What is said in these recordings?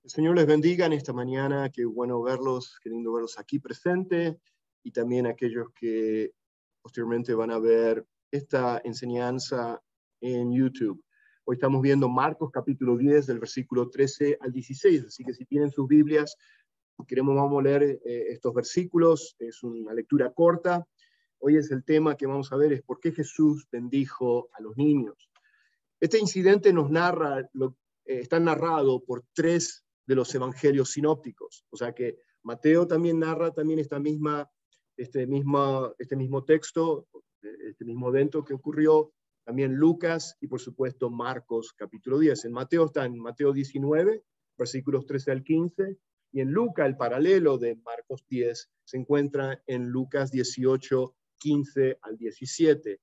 El Señor les bendiga en esta mañana, qué bueno verlos, qué lindo verlos aquí presente, y también aquellos que posteriormente van a ver esta enseñanza en YouTube. Hoy estamos viendo Marcos capítulo 10, del versículo 13 al 16, así que si tienen sus Biblias, vamos a leer estos versículos, es una lectura corta. Hoy el tema que vamos a ver es por qué Jesús bendijo a los niños. Este incidente está narrado por 3 de los evangelios sinópticos. O sea que Mateo también narra este mismo texto, este mismo evento que ocurrió, también Lucas y por supuesto Marcos capítulo 10. En Mateo está en Mateo 19, versículos 13 al 15, y en Lucas el paralelo de Marcos 10 se encuentra en Lucas 18, 15 al 17.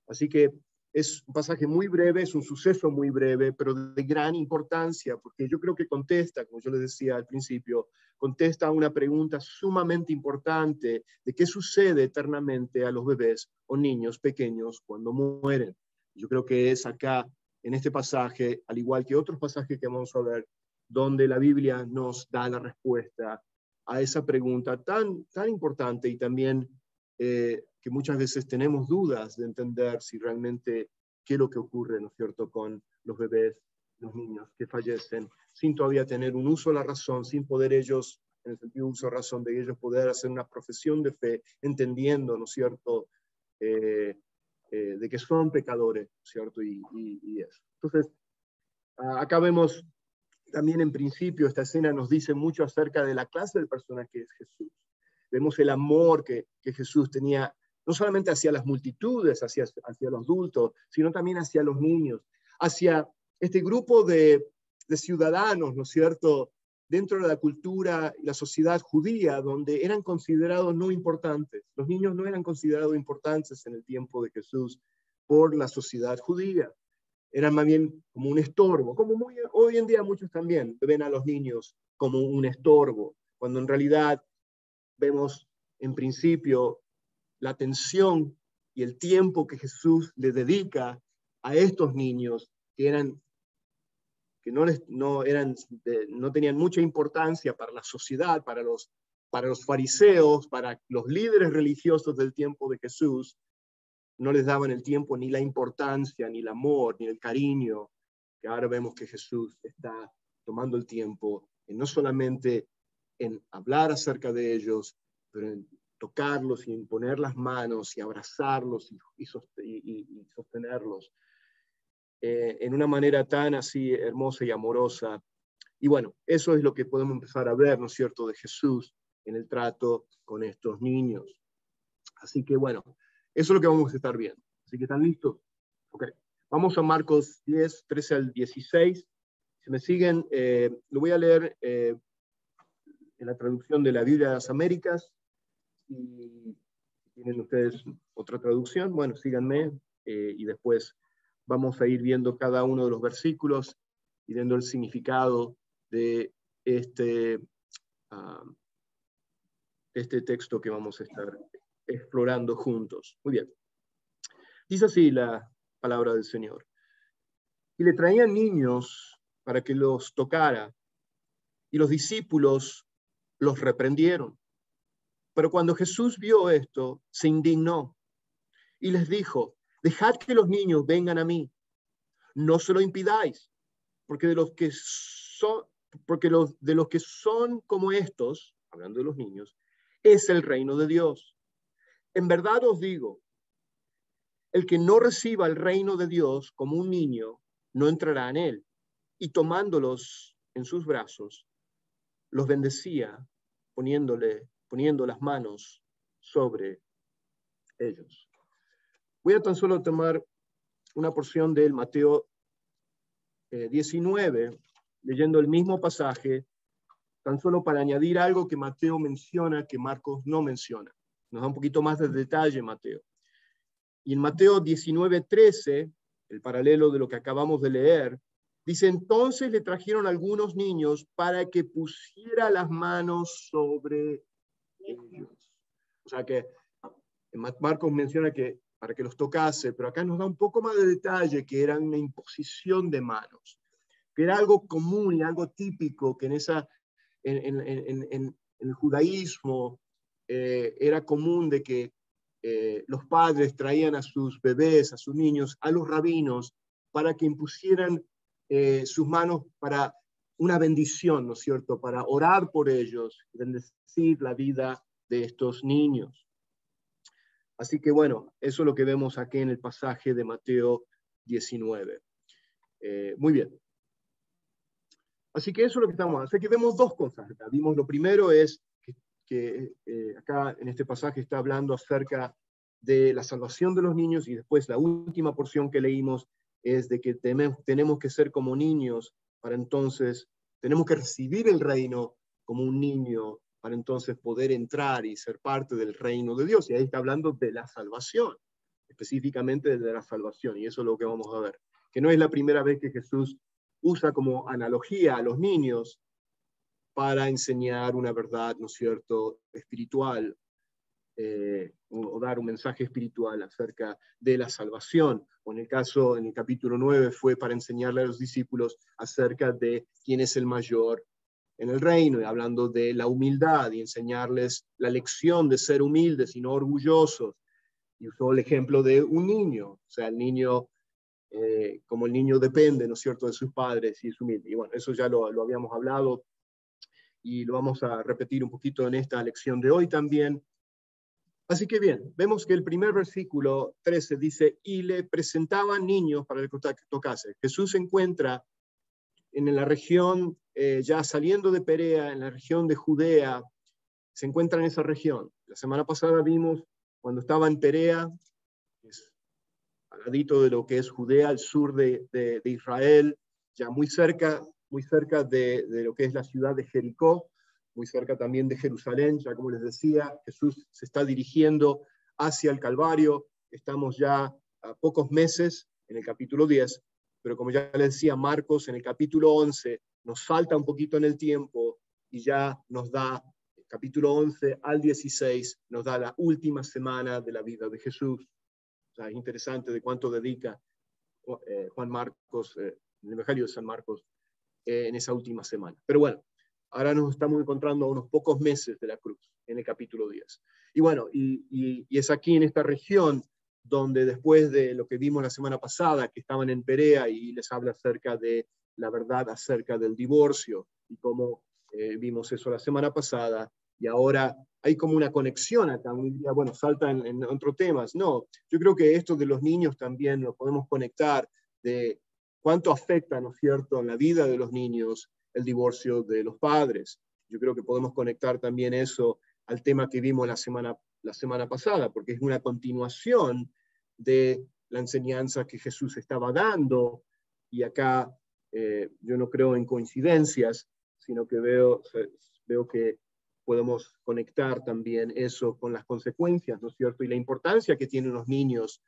Así que es un pasaje muy breve, es un suceso muy breve, pero de gran importancia, porque yo creo que contesta, como yo les decía al principio, contesta a una pregunta sumamente importante de qué sucede eternamente a los bebés o niños pequeños cuando mueren. Yo creo que es acá, en este pasaje, al igual que otros pasajes que vamos a ver, donde la Biblia nos da la respuesta a esa pregunta tan importante y también que muchas veces tenemos dudas de entender si realmente qué es lo que ocurre, ¿no es cierto?, con los bebés, los niños que fallecen, sin todavía tener un uso de la razón, sin poder ellos, en el sentido de uso de razón, de ellos poder hacer una profesión de fe, entendiendo, ¿no es cierto?, de que son pecadores, ¿no es cierto?, y eso. Entonces, acá vemos también en principio, esta escena nos dice mucho acerca de la clase de persona que es Jesús. Vemos el amor que Jesús tenía, no solamente hacia las multitudes, hacia los adultos, sino también hacia los niños, hacia este grupo de ciudadanos, ¿no es cierto?, dentro de la cultura y la sociedad judía, donde eran considerados no importantes. Los niños no eran considerados importantes en el tiempo de Jesús por la sociedad judía. Eran más bien como un estorbo, hoy en día muchos también ven a los niños como un estorbo, cuando en realidad vemos en principio la atención y el tiempo que Jesús le dedica a estos niños que no tenían mucha importancia para la sociedad, para los fariseos, para los líderes religiosos del tiempo de Jesús. No les daban el tiempo, ni la importancia, ni el amor, ni el cariño, que ahora vemos que Jesús está tomando el tiempo, no solamente en hablar acerca de ellos, pero en tocarlos y en poner las manos y abrazarlos y sostenerlos en una manera tan así hermosa y amorosa. Y bueno, eso es lo que podemos empezar a ver, ¿no es cierto?, de Jesús en el trato con estos niños. Así que bueno, eso es lo que vamos a estar viendo. Así que, ¿están listos? Ok. Vamos a Marcos 10, 13 al 16. Si me siguen, lo voy a leer en la traducción de la Biblia de las Américas. Si tienen ustedes otra traducción, bueno, síganme y después vamos a ir viendo cada uno de los versículos y viendo el significado de este texto que vamos a estar explorando juntos. Muy bien. Dice así la palabra del Señor. Y le traían niños para que los tocara, y los discípulos los reprendieron. Pero cuando Jesús vio esto, se indignó y les dijo: dejad que los niños vengan a mí, no se lo impidáis, porque de los que son como estos, hablando de los niños, es el reino de Dios. En verdad os digo, el que no reciba el reino de Dios como un niño, no entrará en él. Y tomándolos en sus brazos, los bendecía, poniendo las manos sobre ellos. Voy a tan solo tomar una porción del Mateo 19, leyendo el mismo pasaje, tan solo para añadir algo que Mateo menciona que Marcos no menciona. Nos da un poquito más de detalle Mateo. Y en Mateo 19:13, el paralelo de lo que acabamos de leer, dice: entonces le trajeron algunos niños para que pusiera las manos sobre ellos. O sea que Marcos menciona que para que los tocase, pero acá nos da un poco más de detalle, que era una imposición de manos. que era algo común y algo típico, que en el judaísmo era común de que los padres traían a sus bebés, a sus niños, a los rabinos, para que impusieran sus manos para una bendición, ¿no es cierto?, para orar por ellos, bendecir la vida de estos niños. Así que bueno, eso es lo que vemos aquí en el pasaje de Mateo 19. Muy bien. Así que eso es lo que estamos haciendo. Así que vemos dos cosas acá. Vimos lo primero es que acá en este pasaje está hablando acerca de la salvación de los niños, y después la última porción que leímos es de que tenemos que ser como niños para entonces, tenemos que recibir el reino como un niño para entonces poder entrar y ser parte del reino de Dios. Y ahí está hablando de la salvación, específicamente de la salvación, y eso es lo que vamos a ver. Que no es la primera vez que Jesús usa como analogía a los niños para enseñar una verdad, ¿no es cierto?, espiritual, o dar un mensaje espiritual acerca de la salvación. O en el capítulo 9 fue para enseñarle a los discípulos acerca de quién es el mayor en el reino, y hablando de la humildad y enseñarles la lección de ser humildes y no orgullosos. Y usó el ejemplo de un niño, o sea, el niño, como el niño depende, ¿no es cierto?, de sus padres y es humilde. Y bueno, eso ya lo habíamos hablado y lo vamos a repetir un poquito en esta lección de hoy también. Así que bien, vemos que el primer versículo 13 dice, y le presentaban niños para que tocase. Jesús se encuentra en la región, ya saliendo de Perea, en la región de Judea, se encuentra en esa región. La semana pasada vimos cuando estaba en Perea, es al ladito de lo que es Judea, al sur de Israel, ya muy cerca de lo que es la ciudad de Jericó, muy cerca también de Jerusalén. Ya como les decía, Jesús se está dirigiendo hacia el Calvario. Estamos ya a pocos meses en el capítulo 10, pero como ya les decía, Marcos en el capítulo 11 nos salta un poquito en el tiempo y ya nos da, el capítulo 11 al 16, nos da la última semana de la vida de Jesús. O sea, es interesante de cuánto dedica Juan Marcos, en el Evangelio de San Marcos, en esa última semana. Pero bueno, ahora nos estamos encontrando a unos pocos meses de la cruz, en el capítulo 10. Y bueno, y es aquí en esta región donde después de lo que vimos la semana pasada, que estaban en Perea y les habla acerca de la verdad acerca del divorcio, y cómo vimos eso la semana pasada, y ahora hay como una conexión acá. Bueno, salta en otros temas. No, yo creo que esto de los niños también lo podemos conectar, de cuánto afecta, ¿no es cierto?, en la vida de los niños el divorcio de los padres. Yo creo que podemos conectar también eso al tema que vimos la semana pasada, porque es una continuación de la enseñanza que Jesús estaba dando, y acá yo no creo en coincidencias, sino que veo que podemos conectar también eso con las consecuencias, ¿no es cierto?, y la importancia que tienen los niños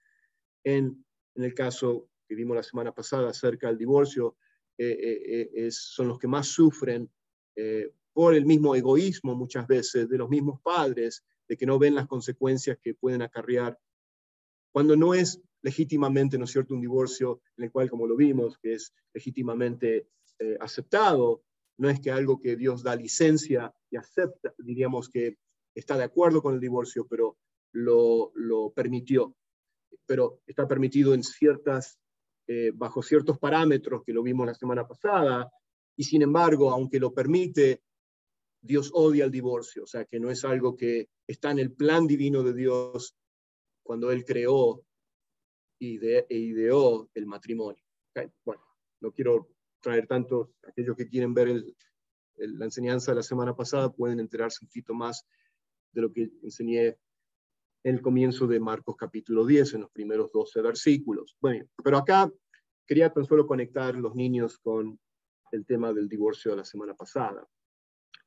en el caso que vimos la semana pasada acerca del divorcio. Son los que más sufren por el mismo egoísmo muchas veces de los mismos padres, de que no ven las consecuencias que pueden acarrear cuando no es legítimamente, ¿no es cierto?, un divorcio en el cual, como lo vimos, que es legítimamente aceptado. No es que algo que Dios da licencia y acepta, diríamos que está de acuerdo con el divorcio, pero lo permitió. Pero está permitido en bajo ciertos parámetros que lo vimos la semana pasada, y sin embargo, aunque lo permite, Dios odia el divorcio. O sea, que no es algo que está en el plan divino de Dios cuando Él creó e ideó el matrimonio. Okay. Bueno, no quiero traer tanto. Aquellos que quieren ver la enseñanza de la semana pasada pueden enterarse un poquito más de lo que enseñé en el comienzo de Marcos capítulo 10, en los primeros 12 versículos. Bueno, pero acá quería tan solo conectar los niños con el tema del divorcio de la semana pasada.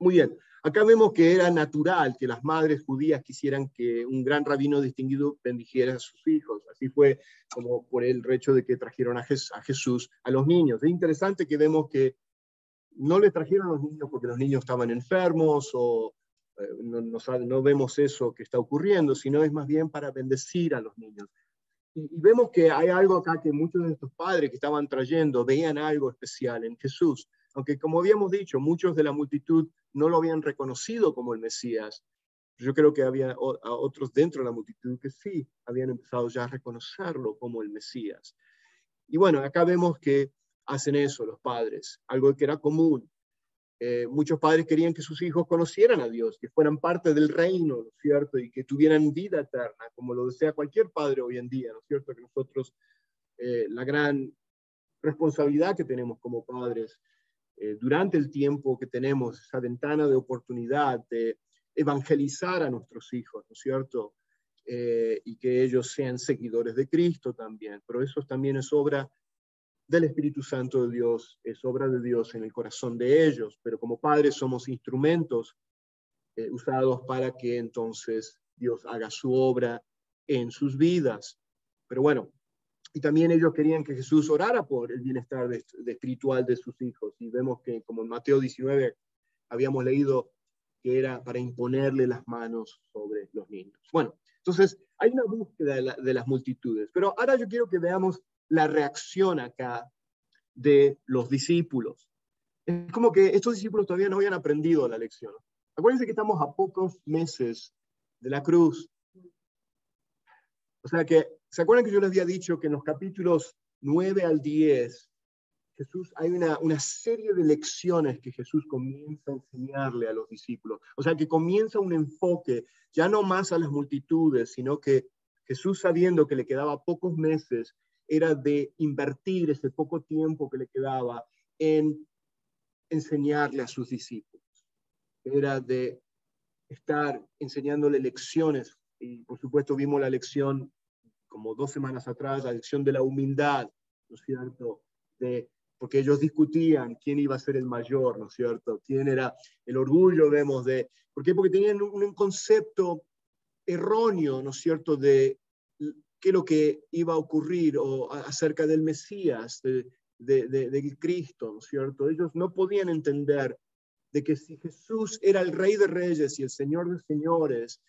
Muy bien, acá vemos que era natural que las madres judías quisieran que un gran rabino distinguido bendijera a sus hijos. Así fue como por el hecho de que trajeron a Jesús a los niños. Es interesante que vemos que no le trajeron a los niños porque los niños estaban enfermos o no vemos eso que está ocurriendo, sino es más bien para bendecir a los niños. Y vemos que hay algo acá que muchos de estos padres que estaban trayendo veían algo especial en Jesús. Aunque, como habíamos dicho, muchos de la multitud no lo habían reconocido como el Mesías. Yo creo que había otros dentro de la multitud que sí habían empezado ya a reconocerlo como el Mesías. Y bueno, acá vemos que hacen eso los padres, algo que era común. Muchos padres querían que sus hijos conocieran a Dios, que fueran parte del reino, ¿no es cierto? Y que tuvieran vida eterna, como lo desea cualquier padre hoy en día, ¿no es cierto? Que nosotros, la gran responsabilidad que tenemos como padres, durante el tiempo que tenemos, esa ventana de oportunidad de evangelizar a nuestros hijos, ¿no es cierto? Y que ellos sean seguidores de Cristo también, pero eso también es obra del Espíritu Santo de Dios, es obra de Dios en el corazón de ellos, pero como padres somos instrumentos usados para que entonces Dios haga su obra en sus vidas. Pero bueno, y también ellos querían que Jesús orara por el bienestar espiritual de sus hijos, y vemos que como en Mateo 19 habíamos leído que era para imponerle las manos sobre los niños. Bueno, entonces hay una búsqueda de las multitudes, pero ahora yo quiero que veamos la reacción acá de los discípulos. Es como que estos discípulos todavía no habían aprendido la lección. Acuérdense que estamos a pocos meses de la cruz. O sea que, ¿se acuerdan que yo les había dicho que en los capítulos 9 al 10, Jesús, hay una serie de lecciones que Jesús comienza a enseñarle a los discípulos? O sea que comienza un enfoque, ya no más a las multitudes, sino que Jesús, sabiendo que le quedaba pocos meses, era de invertir ese poco tiempo que le quedaba en enseñarle a sus discípulos. Era de estar enseñándole lecciones. Y por supuesto vimos la lección como 2 semanas atrás, la lección de la humildad, ¿no es cierto? Porque ellos discutían quién iba a ser el mayor, ¿no es cierto? Quién era el orgullo, vemos de... ¿Por qué? Porque tenían un concepto erróneo, ¿no es cierto?, de qué es lo que iba a ocurrir o acerca del Mesías, de Cristo, ¿no es cierto? Ellos no podían entender de que si Jesús era el Rey de Reyes y el Señor de Señores,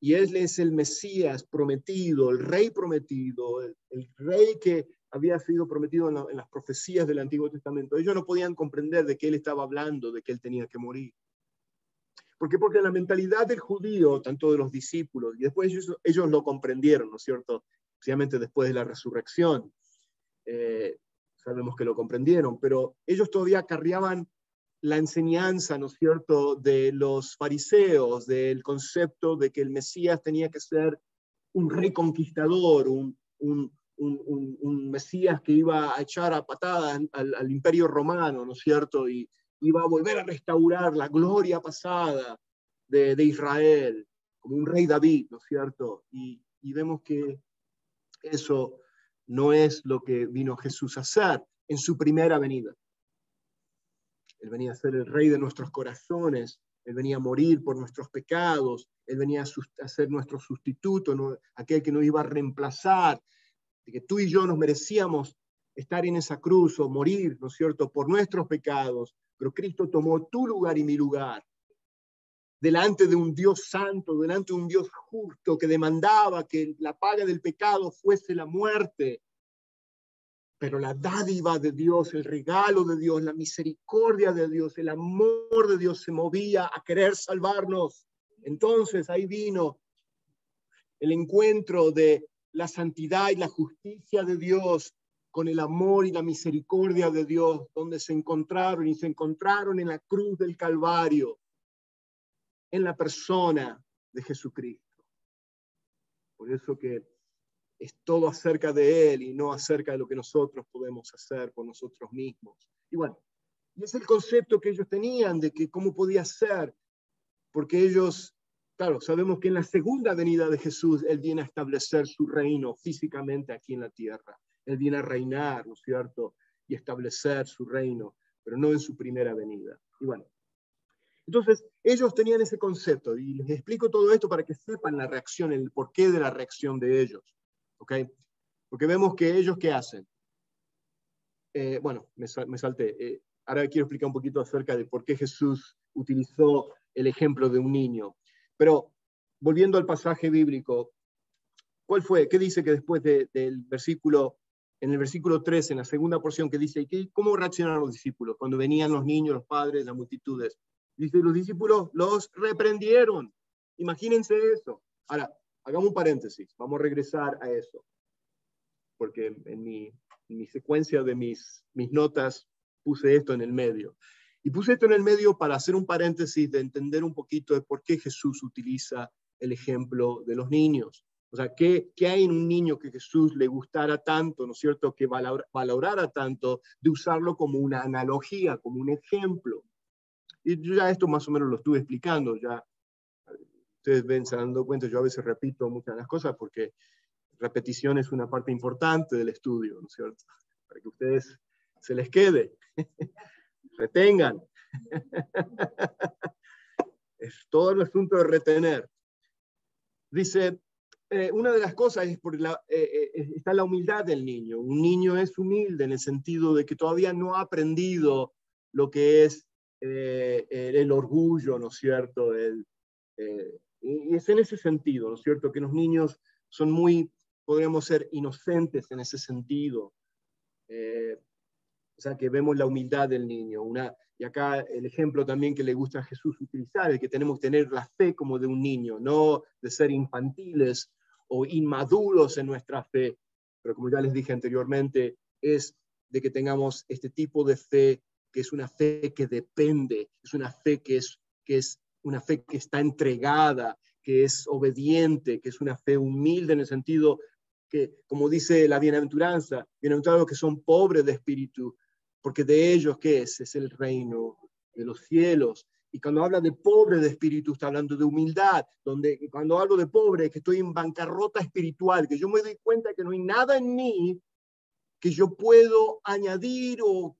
y Él es el Mesías prometido, el Rey prometido, el Rey que había sido prometido en las profecías del Antiguo Testamento, ellos no podían comprender de qué Él estaba hablando, de que Él tenía que morir. ¿Por qué? Porque la mentalidad del judío, tanto de los discípulos, y después ellos lo comprendieron, ¿no es cierto? Especialmente después de la resurrección, sabemos que lo comprendieron, pero ellos todavía acarreaban la enseñanza, ¿no es cierto?, de los fariseos, del concepto de que el Mesías tenía que ser un rey conquistador, un Mesías que iba a echar a patadas al imperio romano, ¿no es cierto?, y iba a volver a restaurar la gloria pasada de Israel, como un rey David, ¿no es cierto? Y vemos que eso no es lo que vino Jesús a hacer en su primera venida. Él venía a ser el rey de nuestros corazones, Él venía a morir por nuestros pecados, Él venía a ser nuestro sustituto, ¿no? Aquel que nos iba a reemplazar, de que tú y yo nos merecíamos estar en esa cruz o morir, ¿no es cierto?, por nuestros pecados, pero Cristo tomó tu lugar y mi lugar, delante de un Dios santo, delante de un Dios justo que demandaba que la paga del pecado fuese la muerte. Pero la dádiva de Dios, el regalo de Dios, la misericordia de Dios, el amor de Dios se movía a querer salvarnos. Entonces ahí vino el encuentro de la santidad y la justicia de Dios con el amor y la misericordia de Dios, donde se encontraron en la cruz del Calvario, en la persona de Jesucristo. Por eso que es todo acerca de Él y no acerca de lo que nosotros podemos hacer por nosotros mismos. Y bueno, y es el concepto que ellos tenían de que cómo podía ser, porque ellos, claro, sabemos que en la segunda venida de Jesús, Él viene a establecer su reino físicamente aquí en la tierra. Él viene a reinar, ¿no es cierto? Y establecer su reino, pero no en su primera venida. Y bueno, entonces ellos tenían ese concepto, y les explico todo esto para que sepan la reacción, el porqué de la reacción de ellos. ¿Okay? Porque vemos que ellos, ¿qué hacen? Bueno, me salté. Ahora quiero explicar un poquito acerca de por qué Jesús utilizó el ejemplo de un niño. Pero volviendo al pasaje bíblico, ¿Cuál fue? ¿Qué dice que después del versículo, en el versículo 3, en la segunda porción que dice, ¿cómo reaccionaron los discípulos cuando venían los niños, los padres, las multitudes? Dice, los discípulos los reprendieron. Imagínense eso. Ahora, hagamos un paréntesis, vamos a regresar a eso, porque en mi secuencia de mis notas puse esto en el medio. Y puse esto en el medio para hacer un paréntesis de entender un poquito de por qué Jesús utiliza el ejemplo de los niños. O sea, ¿qué hay en un niño que Jesús le gustara tanto, ¿no es cierto?, que valorara tanto de usarlo como una analogía, como un ejemplo. Y yo ya esto más o menos lo estuve explicando, ya ustedes ven, se han dado cuenta, yo a veces repito muchas de las cosas porque repetición es una parte importante del estudio, ¿no es cierto? Para que ustedes se les quede, retengan. Es todo el asunto de retener. Dice, una de las cosas es está la humildad del niño. Un niño es humilde en el sentido de que todavía no ha aprendido lo que es el orgullo, ¿no es cierto? Y es en ese sentido, ¿no es cierto? Que los niños son muy, podríamos ser inocentes en ese sentido. O sea, que vemos la humildad del niño. Y acá el ejemplo también que le gusta a Jesús utilizar, es que tenemos que tener la fe como de un niño, no de ser infantiles o inmaduros en nuestra fe. Pero como ya les dije anteriormente, es de que tengamos este tipo de fe, que es una fe que depende, es una fe que es una fe que está entregada, que es obediente, que es una fe humilde en el sentido que, como dice la bienaventuranza, bienaventurados que son pobres de espíritu, porque de ellos, ¿qué es? Es el reino de los cielos. Y cuando habla de pobre de espíritu, está hablando de humildad, donde cuando hablo de pobre, que estoy en bancarrota espiritual, que yo me doy cuenta que no hay nada en mí que yo puedo añadir o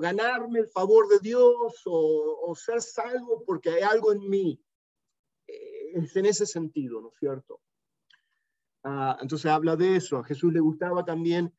ganarme el favor de Dios o ser salvo porque hay algo en mí. Es en ese sentido, ¿no es cierto? Entonces habla de eso. A Jesús le gustaba también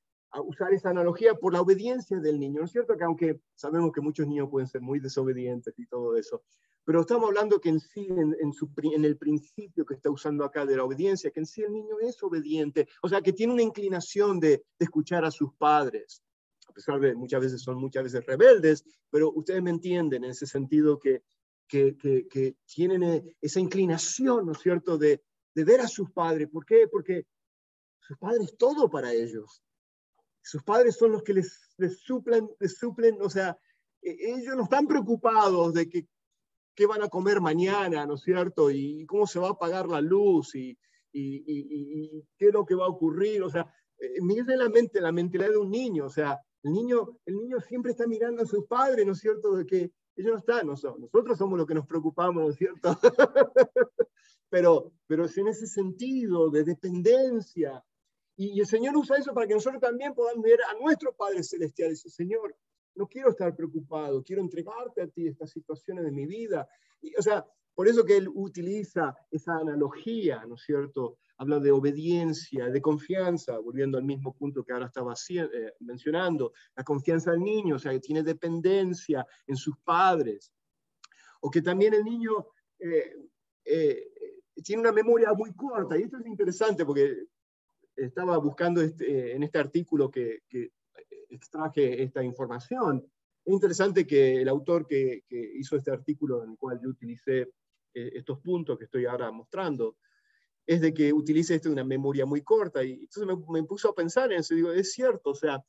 usar esa analogía por la obediencia del niño. ¿No es cierto? Que aunque sabemos que muchos niños pueden ser muy desobedientes y todo eso, pero estamos hablando que en sí, en el principio que está usando acá de la obediencia, que en sí el niño es obediente, o sea, que tiene una inclinación de escuchar a sus padres, a pesar de muchas veces rebeldes, pero ustedes me entienden en ese sentido que tienen esa inclinación, ¿no es cierto?, de ver a sus padres. ¿Por qué? Porque sus padres es todo para ellos. Sus padres son los que les suplen, o sea, ellos no están preocupados de qué van a comer mañana, ¿no es cierto? Y cómo se va a apagar la luz y qué es lo que va a ocurrir. O sea, miren la mentalidad de un niño. O sea, el niño siempre está mirando a sus padres, ¿no es cierto? De que ellos no están, nosotros somos los que nos preocupamos, ¿no es cierto? pero es en ese sentido de dependencia. Y el Señor usa eso para que nosotros también podamos ver a nuestro Padre Celestial y decir, Señor, no quiero estar preocupado, quiero entregarte a ti estas situaciones de mi vida. Y, o sea, por eso que Él utiliza esa analogía, ¿no es cierto? Habla de obediencia, de confianza, volviendo al mismo punto que ahora estaba mencionando, la confianza del niño, o sea, que tiene dependencia en sus padres. O que también el niño tiene una memoria muy corta, y esto es interesante porque estaba buscando en este artículo que extraje esta información. Es interesante que el autor que hizo este artículo en el cual yo utilicé estos puntos que estoy ahora mostrando, es de que utilice una memoria muy corta. Y entonces me puso a pensar en eso. Y digo, es cierto, o sea,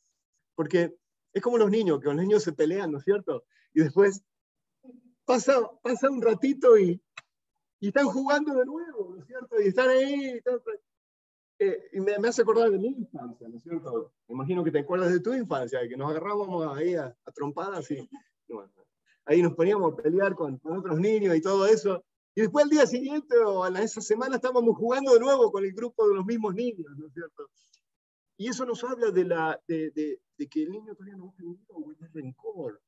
porque es como los niños, que los niños se pelean, ¿no es cierto? Y después pasa un ratito y están jugando de nuevo, ¿no es cierto? Y están ahí. Y me hace acordar de mi infancia, ¿no es cierto? Me imagino que te acuerdas de tu infancia, que nos agarrábamos ahí a trompadas y bueno, ahí nos poníamos a pelear con otros niños y todo eso. Y después al día siguiente o en esa semana estábamos jugando de nuevo con el grupo de los mismos niños, ¿no es cierto? Y eso nos habla de que el niño todavía no ha aprendido a guardar rencor,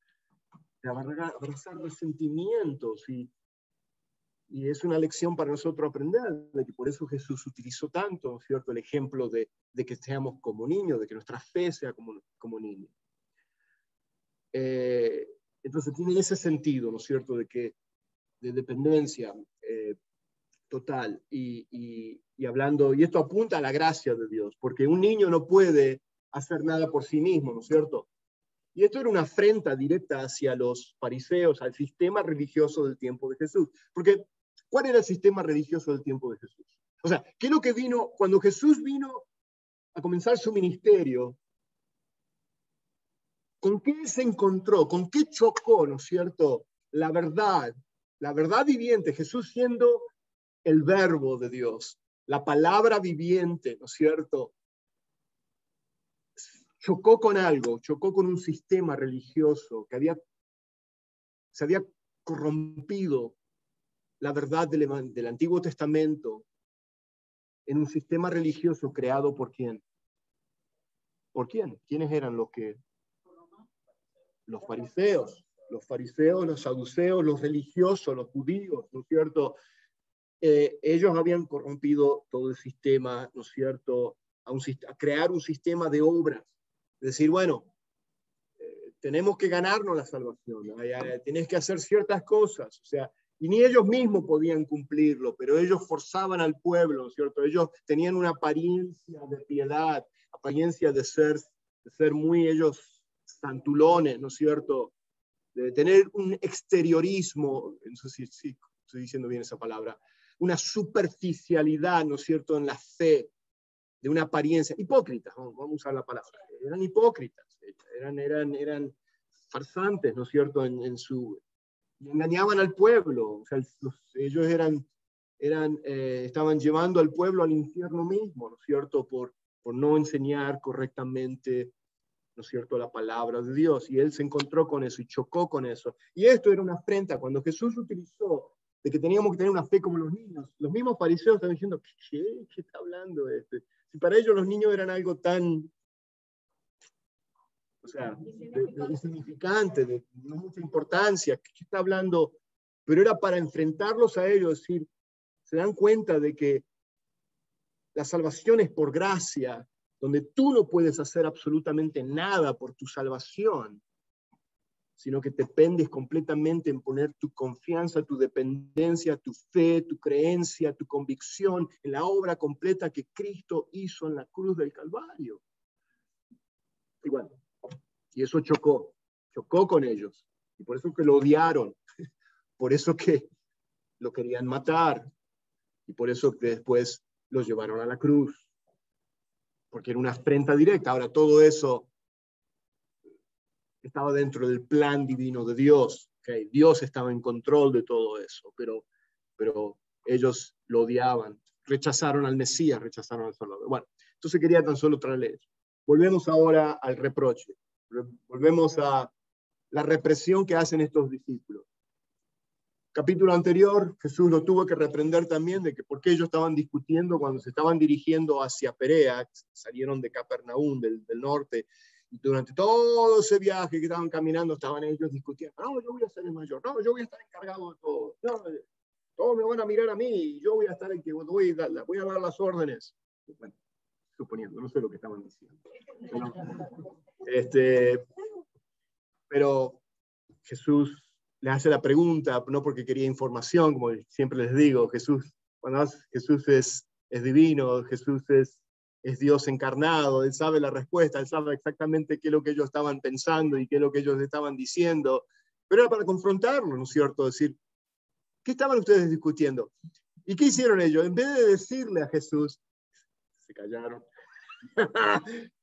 de abrazar resentimientos y es una lección para nosotros aprender, de que por eso Jesús utilizó tanto, ¿no es cierto?, el ejemplo de que seamos como niños, de que nuestra fe sea como niños. Entonces tiene ese sentido, ¿no es cierto?, de dependencia. total. Y hablando, y esto apunta a la gracia de Dios, porque un niño no puede hacer nada por sí mismo, ¿no es cierto? Y esto era una afrenta directa hacia los fariseos, al sistema religioso del tiempo de Jesús. Porque, ¿cuál era el sistema religioso del tiempo de Jesús? O sea, ¿qué es lo que vino? Cuando Jesús vino a comenzar su ministerio, ¿con qué se encontró? ¿Con qué chocó, ¿no es cierto? La verdad viviente, Jesús siendo el verbo de Dios, la palabra viviente, ¿no es cierto? Chocó con algo, chocó con un sistema religioso que se había corrompido la verdad del Antiguo Testamento en un sistema religioso creado por quién. ¿Por quién? ¿Quiénes eran los que? Los fariseos, los saduceos, los religiosos, los judíos, ¿no es cierto? Ellos habían corrompido todo el sistema, ¿no es cierto? A crear un sistema de obras. Es decir, bueno, tenemos que ganarnos la salvación, tienes que hacer ciertas cosas, o sea, y ni ellos mismos podían cumplirlo, pero ellos forzaban al pueblo, ¿no es cierto? Ellos tenían una apariencia de piedad, apariencia de ser muy ellos santulones, ¿no es cierto? De tener un exteriorismo, no sé si estoy diciendo bien esa palabra, una superficialidad, ¿no es cierto?, en la fe, de una apariencia, hipócritas, vamos a usar la palabra, eran hipócritas, eran farsantes, ¿no es cierto?, y engañaban al pueblo, o sea, ellos estaban llevando al pueblo al infierno mismo, ¿no es cierto?, por no enseñar correctamente, ¿no es cierto?, la palabra de Dios, y él se encontró con eso y chocó con eso, y esto era una afrenta, cuando Jesús utilizó de que teníamos que tener una fe como los niños, los mismos fariseos estaban diciendo, ¿qué está hablando este? Si para ellos los niños eran algo tan, o sea, insignificante, de no mucha importancia, ¿qué está hablando? Pero era para enfrentarlos a ellos, decir, se dan cuenta de que la salvación es por gracia, donde tú no puedes hacer absolutamente nada por tu salvación, sino que dependes completamente en poner tu confianza, tu dependencia, tu fe, tu creencia, tu convicción en la obra completa que Cristo hizo en la cruz del Calvario. Y bueno, y eso chocó con ellos, y por eso que lo odiaron, por eso que lo querían matar, y por eso que después los llevaron a la cruz, porque era una afrenta directa. Ahora, todo eso estaba dentro del plan divino de Dios. ¿Okay? Dios estaba en control de todo eso, pero ellos lo odiaban, rechazaron al Mesías, rechazaron al Salvador. Bueno, entonces quería tan solo traerles. Volvemos ahora al reproche, volvemos a la represión que hacen estos discípulos. Capítulo anterior, Jesús lo tuvo que reprender también de que por qué ellos estaban discutiendo cuando se estaban dirigiendo hacia Perea, salieron de Capernaum, del norte, y durante todo ese viaje que estaban caminando, estaban ellos discutiendo, no, yo voy a ser el mayor, no, yo voy a estar encargado de todo, no, todos me van a mirar a mí, y yo voy a estar el que voy a dar las órdenes. Bueno, suponiendo, no sé lo que estaban diciendo. Pero Jesús les hace la pregunta, no porque quería información, como siempre les digo, Jesús es divino, Jesús es Dios encarnado, Él sabe la respuesta, Él sabe exactamente qué es lo que ellos estaban pensando y qué es lo que ellos estaban diciendo, pero era para confrontarlo, ¿no es cierto? Decir, ¿qué estaban ustedes discutiendo? ¿Y qué hicieron ellos? En vez de decirle a Jesús, se callaron.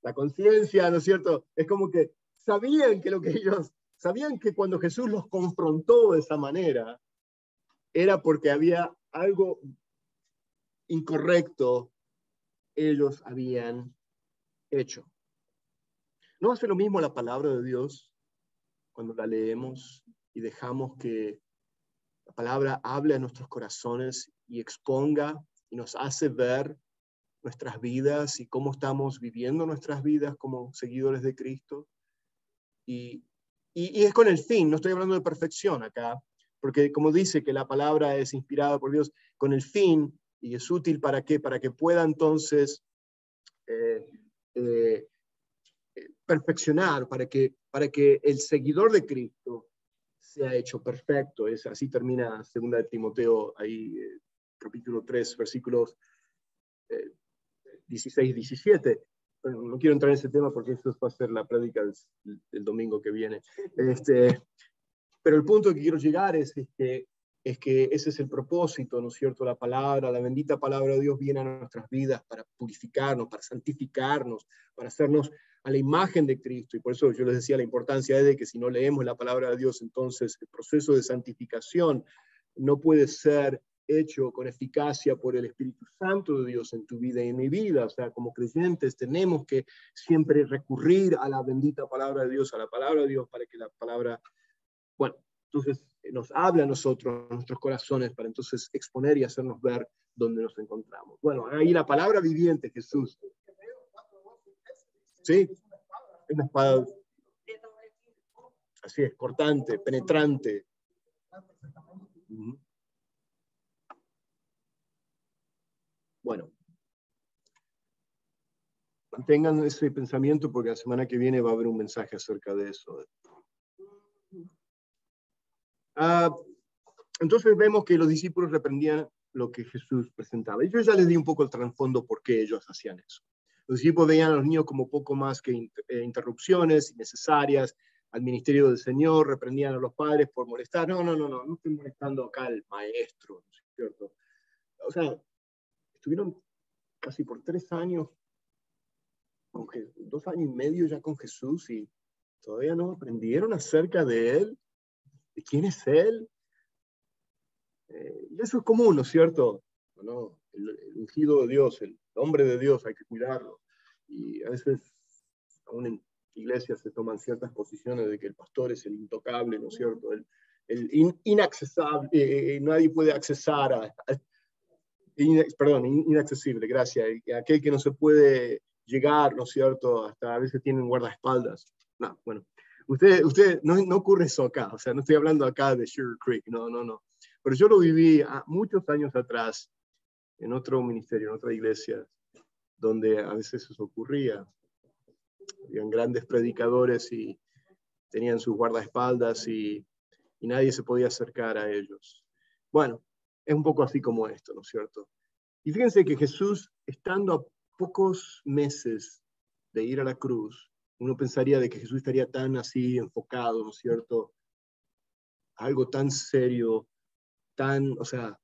La conciencia, ¿no es cierto? Es como que sabían que cuando Jesús los confrontó de esa manera, era porque había algo incorrecto ellos habían hecho. ¿No hace lo mismo la palabra de Dios cuando la leemos y dejamos que la palabra hable a nuestros corazones y exponga y nos hace ver nuestras vidas y cómo estamos viviendo nuestras vidas como seguidores de Cristo? Y es con el fin, no estoy hablando de perfección acá, porque como dice que la palabra es inspirada por Dios, con el fin, y es útil ¿para qué? Para que pueda entonces perfeccionar, para que el seguidor de Cristo sea hecho perfecto. Así termina 2 de Timoteo ahí capítulo 3, versículos 16 y 17. Bueno, no quiero entrar en ese tema porque eso va a ser la prédica del domingo que viene. Pero el punto que quiero llegar es que ese es el propósito, ¿no es cierto? La palabra, la bendita palabra de Dios viene a nuestras vidas para purificarnos, para santificarnos, para hacernos a la imagen de Cristo. Y por eso yo les decía la importancia de que si no leemos la palabra de Dios, entonces el proceso de santificación no puede ser hecho con eficacia por el Espíritu Santo de Dios en tu vida y en mi vida. O sea, como creyentes tenemos que siempre recurrir a la bendita palabra de Dios, a la palabra de Dios, para que la palabra, bueno, entonces nos habla a nosotros, a nuestros corazones, para entonces exponer y hacernos ver dónde nos encontramos. Bueno, ahí la palabra viviente, Jesús. Sí, es una espada. Así es, cortante, penetrante. Bueno, mantengan ese pensamiento porque la semana que viene va a haber un mensaje acerca de eso. Entonces vemos que los discípulos reprendían lo que Jesús presentaba. Y yo ya les di un poco el trasfondo por qué ellos hacían eso. Los discípulos veían a los niños como poco más que interrupciones innecesarias al ministerio del Señor, reprendían a los padres por molestar. No estoy molestando acá al maestro, ¿no es cierto? O sea, estuvieron casi por 3 años, 2 años y medio ya con Jesús y todavía no aprendieron acerca de Él, de quién es Él. Y eso es común, ¿no es cierto? ¿No? El ungido de Dios, el hombre de Dios, hay que cuidarlo. Y a veces, aún en iglesias se toman ciertas posiciones de que el pastor es el intocable, ¿no es cierto? El inaccesible, nadie puede accesar inaccesible, gracias. Aquel que no se puede llegar, ¿no es cierto? Hasta a veces tienen guardaespaldas. No, bueno. Usted no ocurre eso acá, o sea, no estoy hablando acá de Sugar Creek, no. Pero yo lo viví muchos años atrás en otro ministerio, en otra iglesia, donde a veces eso ocurría. Habían grandes predicadores y tenían sus guardaespaldas y nadie se podía acercar a ellos. Bueno, es un poco así como esto, ¿no es cierto? Y fíjense que Jesús, estando a pocos meses de ir a la cruz, uno pensaría de que Jesús estaría tan así enfocado, ¿no es cierto? Algo tan serio, tan, o sea,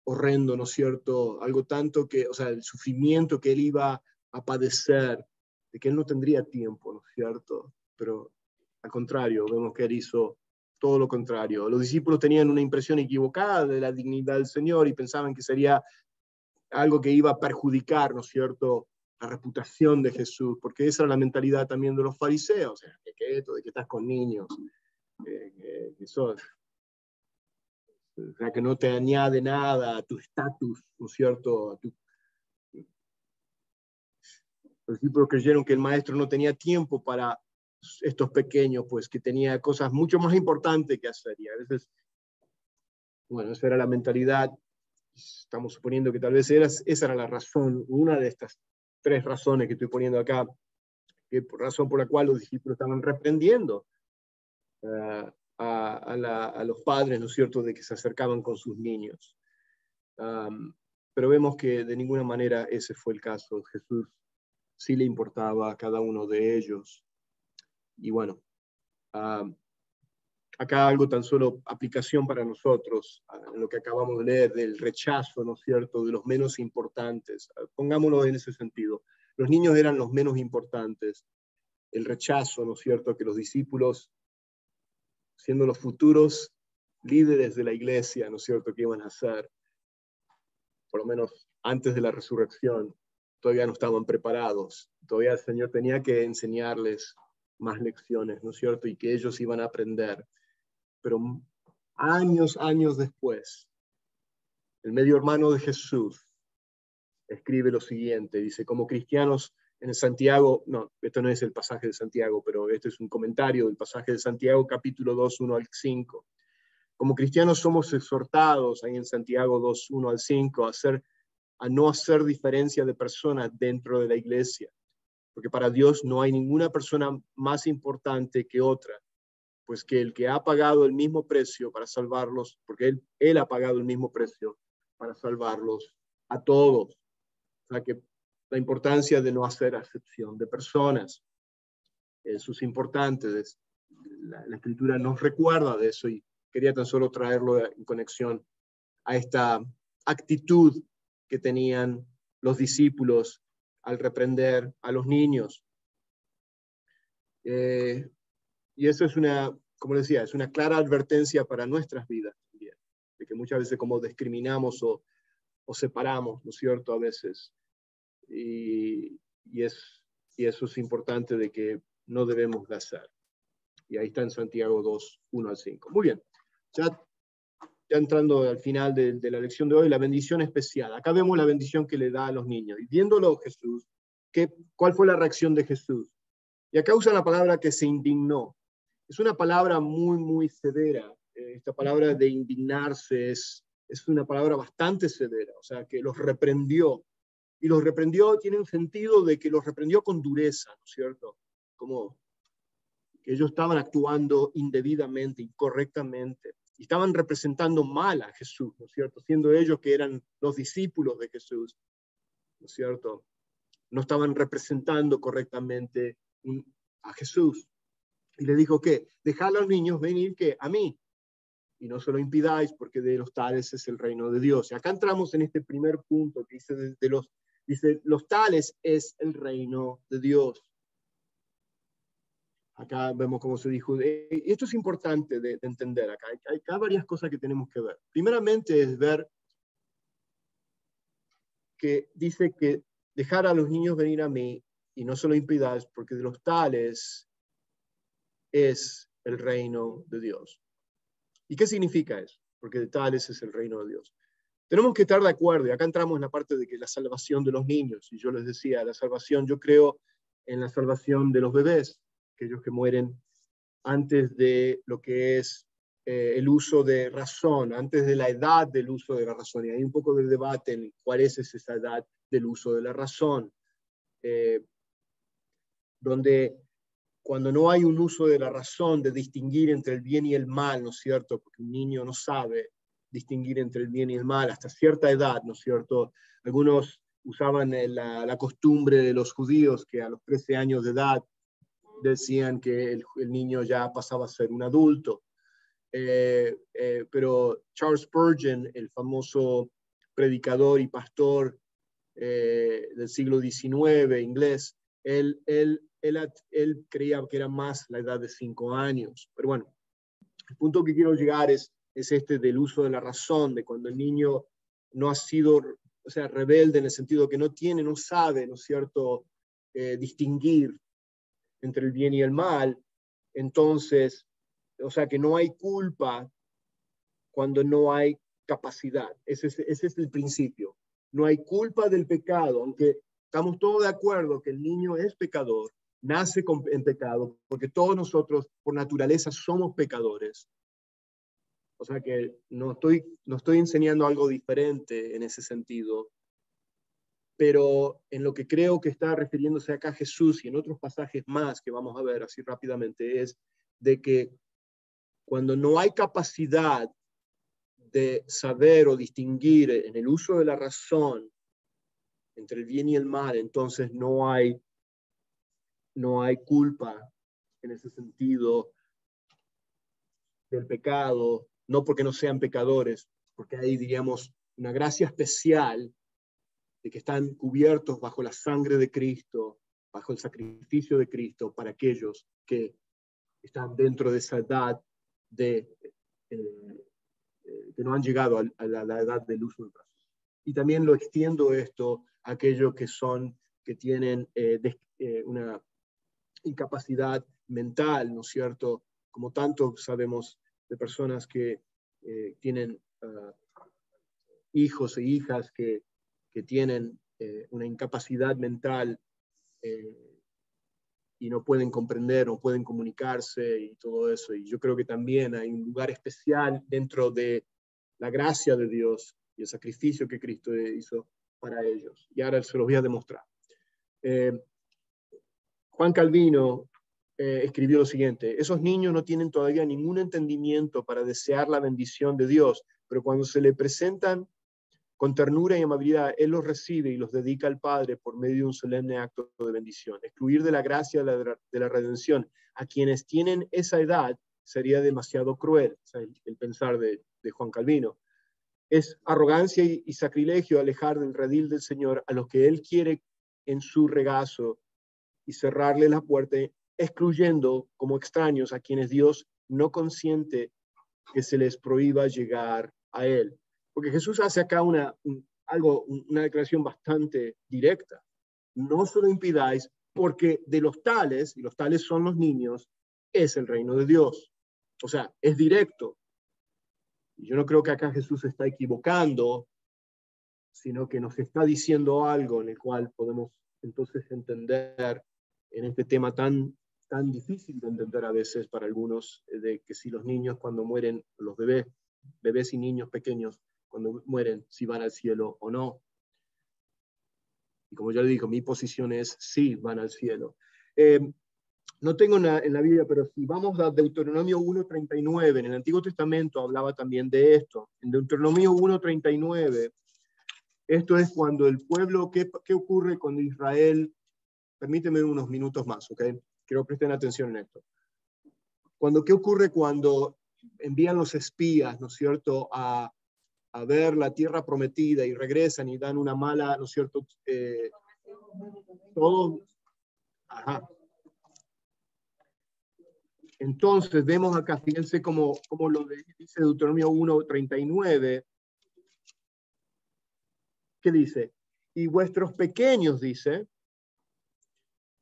horrendo, ¿no es cierto? Algo tanto que, o sea, el sufrimiento que él iba a padecer, de que él no tendría tiempo, ¿no es cierto? Pero al contrario, vemos que él hizo todo lo contrario. Los discípulos tenían una impresión equivocada de la dignidad del Señor y pensaban que sería algo que iba a perjudicar, ¿no es cierto?, la reputación de Jesús, porque esa era la mentalidad también de los fariseos, o sea, que esto de que estás con niños, eso, o sea, que no te añade nada a tu estatus, ¿no es cierto? Los discípulos creyeron que el maestro no tenía tiempo para estos pequeños, pues que tenía cosas mucho más importantes que hacer, y a veces, bueno, esa era la mentalidad. Estamos suponiendo que tal vez esa era la razón, una de estas 3 razones que estoy poniendo acá, que razón por la cual los discípulos estaban reprendiendo a los padres, ¿no es cierto?, de que se acercaban con sus niños. Pero vemos que de ninguna manera ese fue el caso. Jesús sí le importaba a cada uno de ellos. Y bueno, acá algo tan solo aplicación para nosotros, en lo que acabamos de leer, del rechazo, ¿no es cierto?, de los menos importantes. Pongámoslo en ese sentido. Los niños eran los menos importantes. El rechazo, ¿no es cierto?, que los discípulos, siendo los futuros líderes de la iglesia, ¿no es cierto?, que iban a ser, por lo menos antes de la resurrección, todavía no estaban preparados. Todavía el Señor tenía que enseñarles más lecciones, ¿no es cierto?, y que ellos iban a aprender. Pero años después, el medio hermano de Jesús escribe lo siguiente, dice, como cristianos en Santiago, no, esto no es el pasaje de Santiago, pero este es un comentario del pasaje de Santiago, capítulo 2, 1 al 5. Como cristianos somos exhortados ahí en Santiago 2, 1 al 5 a no hacer diferencia de personas dentro de la iglesia, porque para Dios no hay ninguna persona más importante que otra, pues que el que ha pagado el mismo precio para salvarlos, porque él ha pagado el mismo precio, para salvarlos a todos. O sea que la importancia de no hacer acepción de personas. Eso es importante. La Escritura nos recuerda de eso y quería tan solo traerlo en conexión a esta actitud que tenían los discípulos al reprender a los niños. Y eso es como decía, es una clara advertencia para nuestras vidas también, de que muchas veces como discriminamos o separamos, ¿no es cierto?, a veces. Y eso es importante de que no debemos de hacer. Y ahí está en Santiago 2, 1 al 5. Muy bien, ya entrando al final de la lección de hoy, la bendición especial. Acá vemos la bendición que le da a los niños. Y viéndolo Jesús, ¿cuál fue la reacción de Jesús? Y acá usa la palabra que se indignó. Es una palabra muy, muy severa. Esta palabra de indignarse es una palabra bastante severa. O sea, que los reprendió. Y los reprendió tiene un sentido de que los reprendió con dureza, ¿no es cierto? Como que ellos estaban actuando indebidamente, incorrectamente. Y estaban representando mal a Jesús, ¿no es cierto? Siendo ellos que eran los discípulos de Jesús, ¿no es cierto? No estaban representando correctamente a Jesús. Y le dijo, ¿qué? Dejad a los niños venir, ¿qué? A mí. Y no se lo impidáis, porque de los tales es el reino de Dios. Y acá entramos en este primer punto que dice, los tales es el reino de Dios. Acá vemos cómo se dijo. Esto es importante de entender acá. Hay varias cosas que tenemos que ver. Primeramente es ver que dice que dejar a los niños venir a mí y no se lo impidáis, porque de los tales es el reino de Dios. ¿Y qué significa eso? Porque de tales es el reino de Dios. Tenemos que estar de acuerdo, y acá entramos en la parte de que la salvación de los niños, y yo les decía, la salvación, yo creo en la salvación de los bebés, aquellos que mueren antes de lo que es el uso de razón, antes de la edad del uso de la razón. Y hay un poco de debate en cuál es esa edad del uso de la razón, donde cuando no hay un uso de la razón de distinguir entre el bien y el mal, ¿no es cierto? Porque un niño no sabe distinguir entre el bien y el mal hasta cierta edad, ¿no es cierto? Algunos usaban la costumbre de los judíos que a los 13 años de edad decían que el niño ya pasaba a ser un adulto. Pero Charles Spurgeon, el famoso predicador y pastor del siglo XIX inglés, él creía que era más la edad de 5 años. Pero bueno, el punto que quiero llegar es este del uso de la razón, de cuando el niño no ha sido, o sea, rebelde en el sentido que no sabe, ¿no es cierto?, distinguir entre el bien y el mal. Entonces, o sea, que no hay culpa cuando no hay capacidad. Ese es el principio. No hay culpa del pecado, aunque estamos todos de acuerdo que el niño es pecador, nace en pecado, porque todos nosotros por naturaleza somos pecadores. O sea que no estoy enseñando algo diferente en ese sentido, pero en lo que creo que está refiriéndose acá Jesús y en otros pasajes más que vamos a ver así rápidamente es de que cuando no hay capacidad de saber o distinguir en el uso de la razón entre el bien y el mal, entonces no hay culpa en ese sentido del pecado, no porque no sean pecadores, porque hay, diríamos, una gracia especial de que están cubiertos bajo la sangre de Cristo, bajo el sacrificio de Cristo, para aquellos que están dentro de esa edad que no han llegado a la edad del uso del razón. Y también lo extiendo esto a aquellos que tienen una incapacidad mental, ¿no es cierto? Como tanto sabemos de personas que tienen hijos e hijas que tienen una incapacidad mental y no pueden comprender, no pueden comunicarse y todo eso. Y yo creo que también hay un lugar especial dentro de la gracia de Dios y el sacrificio que Cristo hizo para ellos. Y ahora se los voy a demostrar. Juan Calvino escribió lo siguiente: esos niños no tienen todavía ningún entendimiento para desear la bendición de Dios, pero cuando se le presentan Con ternura y amabilidad, Él los recibe y los dedica al Padre por medio de un solemne acto de bendición. Excluir de la gracia de la redención a quienes tienen esa edad sería demasiado cruel, o sea, el pensar de Juan Calvino. Es arrogancia y sacrilegio alejar del redil del Señor a los que Él quiere en su regazo y cerrarle la puerta, excluyendo como extraños a quienes Dios no consiente que se les prohíba llegar a Él. Porque Jesús hace acá una declaración bastante directa. No se lo impidáis, porque de los tales, y los tales son los niños, es el reino de Dios. O sea, es directo. Y yo no creo que acá Jesús se está equivocando, sino que nos está diciendo algo en el cual podemos entonces entender en este tema tan difícil de entender a veces para algunos, de que si los niños cuando mueren, los bebés y niños pequeños, cuando mueren, si van al cielo o no. Y como ya le digo, mi posición es sí, van al cielo. No tengo en la Biblia, pero si vamos a Deuteronomio 1:39, en el Antiguo Testamento hablaba también de esto. En Deuteronomio 1:39, esto es cuando el pueblo, ¿qué ocurre cuando Israel? Permíteme unos minutos más, ¿ok? Quiero que presten atención en esto. ¿Qué ocurre cuando envían los espías, ¿no es cierto?, a ver la tierra prometida y regresan y dan una mala, ¿no es cierto?, todo. Ajá. Entonces vemos acá, fíjense cómo lo dice Deuteronomio 1:39, ¿qué dice? Y vuestros pequeños, dice,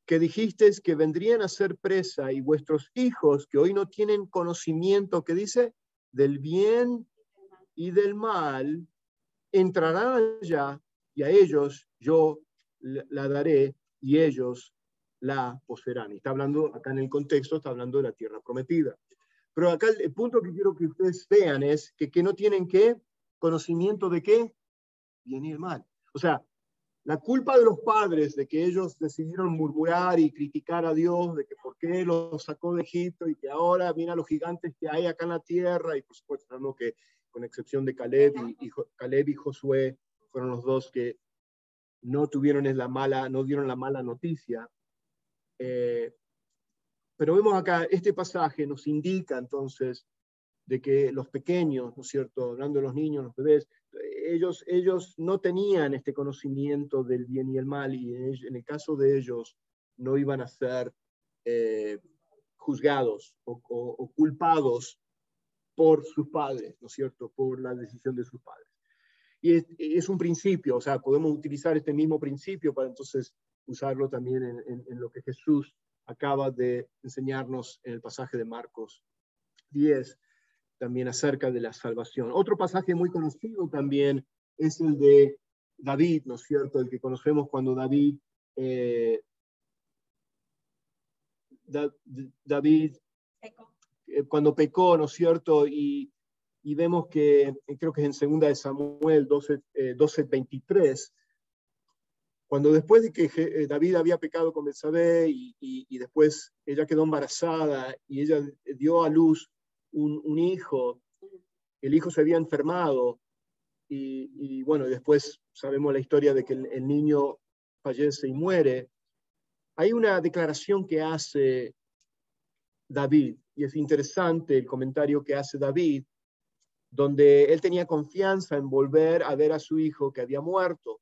que dijisteis que vendrían a ser presa, y vuestros hijos que hoy no tienen conocimiento, ¿qué dice? Del bien y del mal, entrarán allá, y a ellos yo la daré, y ellos la poseerán. Y está hablando, acá en el contexto, está hablando de la tierra prometida. Pero acá el punto que quiero que ustedes vean es que no tienen ¿qué? Conocimiento de qué? Bien y el mal. O sea, la culpa de los padres de que ellos decidieron murmurar y criticar a Dios, de que por qué los sacó de Egipto y que ahora mira los gigantes que hay acá en la tierra, y por supuesto, sabemos que con excepción de Caleb y Josué, fueron los dos que no dieron la mala noticia. Pero vemos acá, este pasaje nos indica entonces de que los pequeños, ¿no es cierto?, hablando de los niños, los bebés, ellos no tenían este conocimiento del bien y el mal, y en el caso de ellos no iban a ser juzgados o culpados por sus padres, ¿no es cierto?, por la decisión de sus padres. Y es un principio, o sea, podemos utilizar este mismo principio para entonces usarlo también en lo que Jesús acaba de enseñarnos en el pasaje de Marcos 10, también acerca de la salvación. Otro pasaje muy conocido también es el de David, ¿no es cierto? El que conocemos cuando David cuando pecó, ¿no es cierto? Y vemos que, creo que es en 2 de Samuel 12:23, cuando después de que David había pecado con Betsabé y después ella quedó embarazada y ella dio a luz un hijo, el hijo se había enfermado y bueno, después sabemos la historia de que el niño fallece y muere. Hay una declaración que hace David, y es interesante el comentario que hace David, donde él tenía confianza en volver a ver a su hijo que había muerto.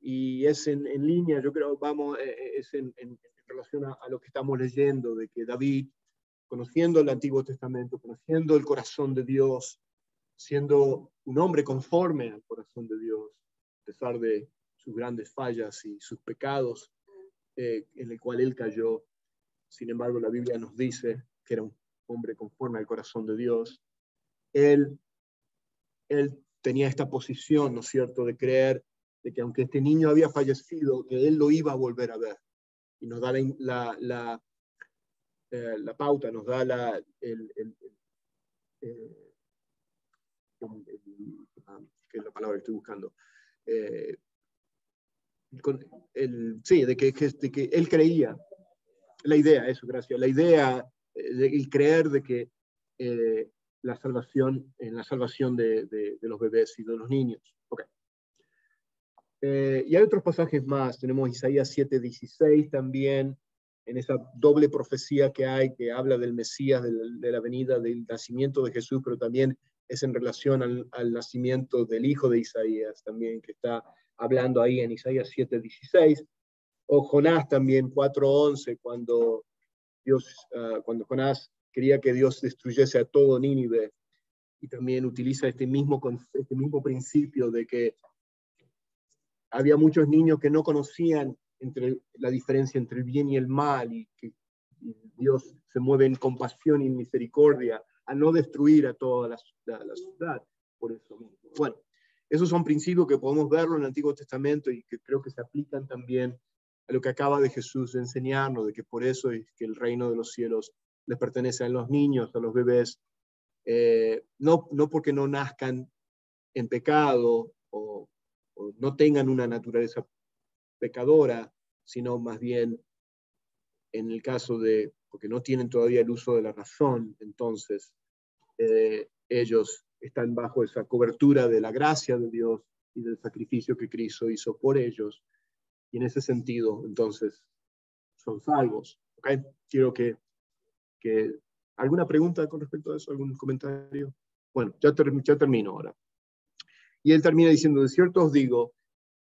Y es en línea, yo creo, es en relación a lo que estamos leyendo, de que David, conociendo el Antiguo Testamento, conociendo el corazón de Dios, siendo un hombre conforme al corazón de Dios, a pesar de sus grandes fallas y sus pecados en el cual él cayó, sin embargo la Biblia nos dice que era un hombre conforme al corazón de Dios. Él tenía esta posición, ¿no es cierto?, de creer de que aunque este niño había fallecido, que él lo iba a volver a ver. Y nos da la pauta, nos da ¿qué es la palabra que estoy buscando? Sí, de que él creía, la idea, eso, gracias, la idea, el creer de que la salvación de los bebés y de los niños. Okay. Y hay otros pasajes más. Tenemos Isaías 7:16 también, en esa doble profecía que hay, que habla del Mesías, de la venida, del nacimiento de Jesús, pero también es en relación al nacimiento del hijo de Isaías, también, que está hablando ahí en Isaías 7:16. O Jonás también, 4:11, cuando Jonás quería que Dios destruyese a todo Nínive, y también utiliza este mismo principio de que había muchos niños que no conocían la diferencia entre el bien y el mal, y que Dios se mueve en compasión y en misericordia a no destruir a toda la ciudad. Por eso mismo. Bueno, esos son principios que podemos verlo en el Antiguo Testamento y que creo que se aplican también a lo que acaba de Jesús de enseñarnos, de que por eso es que el reino de los cielos les pertenece a los niños, a los bebés, no porque no nazcan en pecado o no tengan una naturaleza pecadora, sino más bien en el caso de, porque no tienen todavía el uso de la razón, entonces ellos están bajo esa cobertura de la gracia de Dios y del sacrificio que Cristo hizo por ellos, y en ese sentido, entonces, son salvos. ¿Okay? Quiero que ¿alguna pregunta con respecto a eso? ¿Algún comentario? Bueno, ya termino ahora. Y él termina diciendo, de cierto os digo,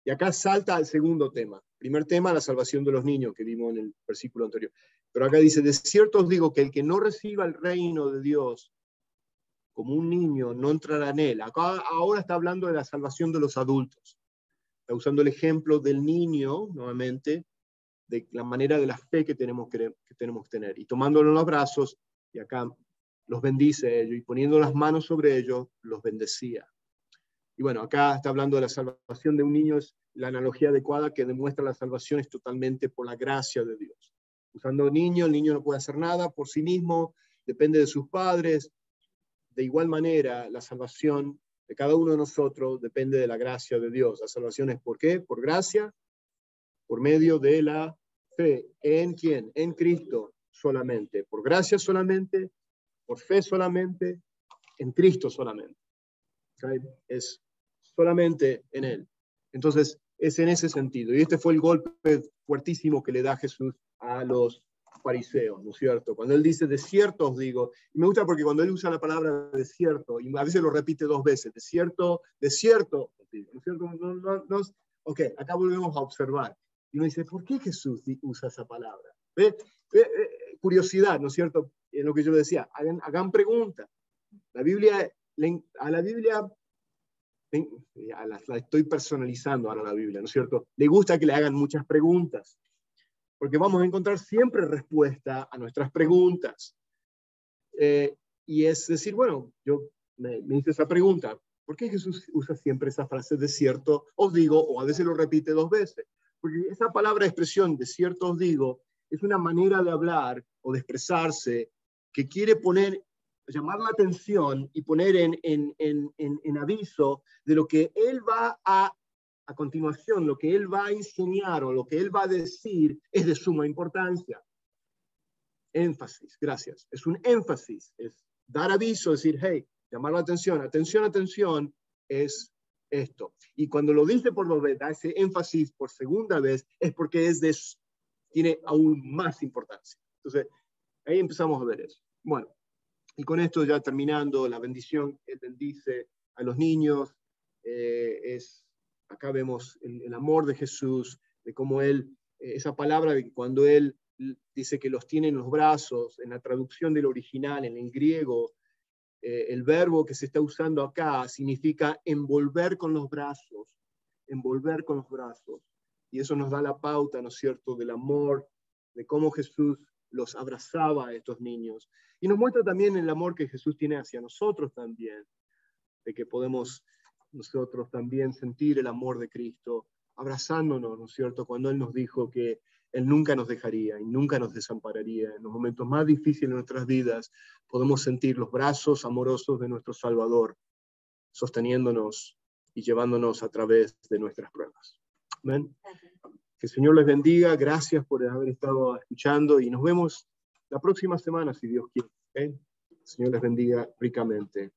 y acá salta al segundo tema. Primer tema, la salvación de los niños, que vimos en el versículo anterior. Pero acá dice, de cierto os digo que el que no reciba el reino de Dios como un niño no entrará en él. Acá ahora está hablando de la salvación de los adultos. Está usando el ejemplo del niño, nuevamente, de la manera de la fe que tenemos que tener. Y tomándolo en los brazos, y acá los bendice ellos, y poniendo las manos sobre ellos, los bendecía. Y bueno, acá está hablando de la salvación de un niño, es la analogía adecuada que demuestra la salvación es totalmente por la gracia de Dios. Usando niño, el niño no puede hacer nada por sí mismo, depende de sus padres. De igual manera, la salvación de cada uno de nosotros depende de la gracia de Dios. La salvación es ¿por qué? Por gracia, por medio de la fe. ¿En quién? En Cristo solamente. Por gracia solamente, por fe solamente, en Cristo solamente. ¿Okay? Es solamente en Él. Entonces, es en ese sentido. Y este fue el golpe fuertísimo que le da Jesús a los fariseos, ¿no es cierto? Cuando Él dice, de cierto os digo, y me gusta porque cuando Él usa la palabra de cierto, y a veces lo repite dos veces, de cierto, ¿no es cierto? Ok, acá volvemos a observar. Y uno dice, ¿por qué Jesús usa esa palabra? Curiosidad, ¿no es cierto? En lo que yo decía, hagan preguntas. A la Biblia, la estoy personalizando ahora la Biblia, ¿no es cierto? Le gusta que le hagan muchas preguntas, porque vamos a encontrar siempre respuesta a nuestras preguntas. Y es decir, bueno, yo me hice esa pregunta, ¿por qué Jesús usa siempre esa frase de cierto os digo, o a veces lo repite dos veces? Porque esa palabra expresión de cierto os digo es una manera de hablar o de expresarse que quiere llamar la atención y poner en aviso de lo que él va a continuación, lo que él va a enseñar o lo que él va a decir es de suma importancia. Énfasis, gracias. Es un énfasis, es dar aviso, decir, hey, llamar la atención, atención, es esto. Y cuando lo dice por dos veces, da ese énfasis por segunda vez, es porque tiene aún más importancia. Entonces, ahí empezamos a ver eso. Bueno, y con esto ya terminando, la bendición que Él bendice a los niños, acá vemos el amor de Jesús, de cómo Él, esa palabra de cuando Él dice que los tiene en los brazos, en la traducción del original, en el griego, el verbo que se está usando acá significa envolver con los brazos, envolver con los brazos. Y eso nos da la pauta, ¿no es cierto?, del amor, de cómo Jesús los abrazaba a estos niños. Y nos muestra también el amor que Jesús tiene hacia nosotros también, de que podemos nosotros también sentir el amor de Cristo, abrazándonos, ¿no es cierto?, cuando Él nos dijo que Él nunca nos dejaría y nunca nos desampararía. En los momentos más difíciles de nuestras vidas podemos sentir los brazos amorosos de nuestro Salvador, sosteniéndonos y llevándonos a través de nuestras pruebas. Amén. Que el Señor les bendiga. Gracias por haber estado escuchando y nos vemos la próxima semana, si Dios quiere. ¿Okay? Señor les bendiga ricamente.